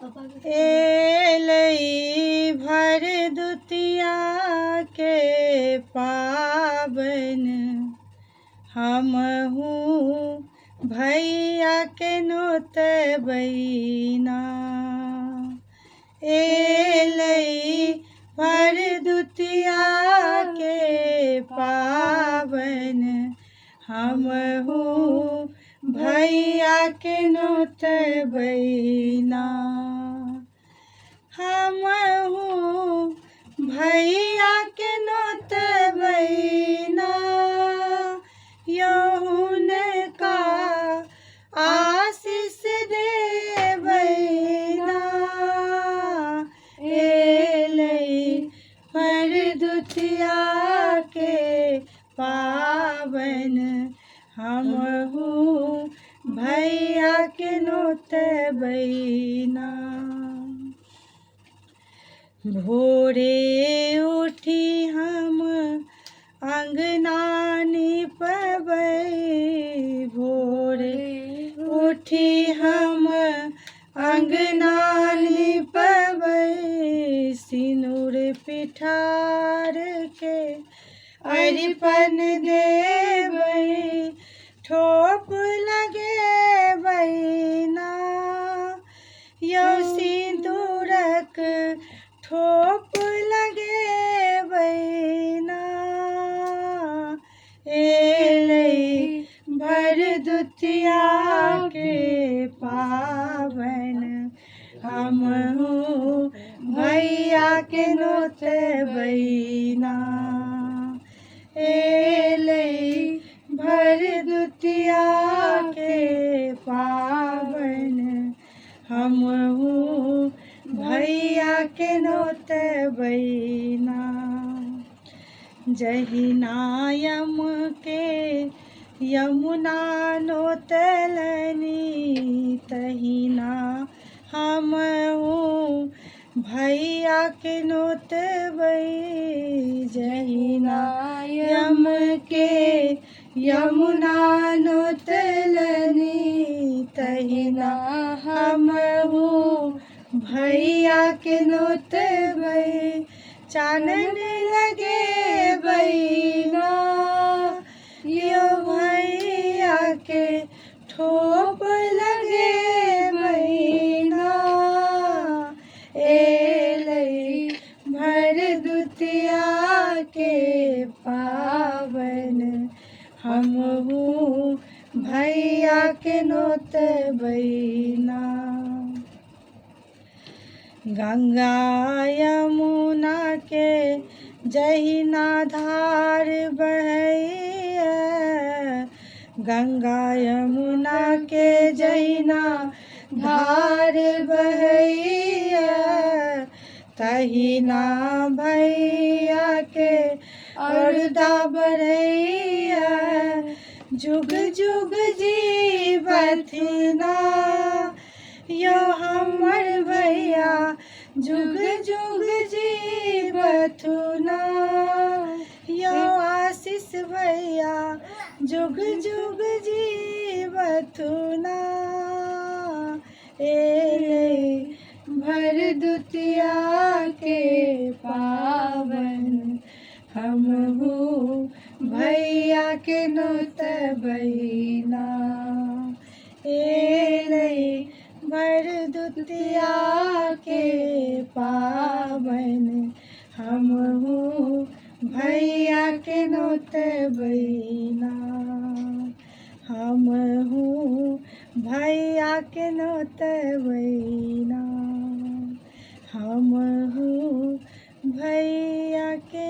एलई भर दुतिया के पाबन हमहू भैया के नोतबैना। एलई भर दुतिया के पाबन हमहू भैया के नोतबैना। हमहू भैया के नोतबैना यहुन का आशीष देबैना। एलई भर दुतिया के पाबन हमहू भैया के नोतबैना। भोरे उठी हम अंगना निपबै। भोरे उठी हम अंगना निपबै। सिनुर पिठार के अरिपन देबै। ठोप लगेबैना यौ सिंदूरक ठोप लगेबैना। एलई भर दुतिया के पाबन हमहू भैया के नोतबैना। एलई भर दुतिया के पाबन हमहू भैया के नोतबैना। जहिना यम के यमुना नोतलनी तहिना हमहू भैया के नोतबै। जहिना यम के यमुना नोतलनी तहिना हमहू भैया के नोतबै। चानन लगेबैना यो भैया के ठोप लगेबैना। एलई भर दुतिया के पाबन हमहू भैया के नोतबैना। गंगा यमुना के जहिना धार बहैया। गंगा यमुना के जहिना धार बहैया। तहिना भैया के अरदा बढ़ैया। जुग जुग जीवथिना यो हमर भैया। जुग जुग जीवथुना यो आशीष भैया। जुग जुग जीवथुना। एलई भर दुतिया के पाबन हमहू भैया के नोतबैना। एलई भर दुतिया के पाबन हमहू भैया के नोतबैना। हमहू भैया के नोतबैना। हमहू भैया के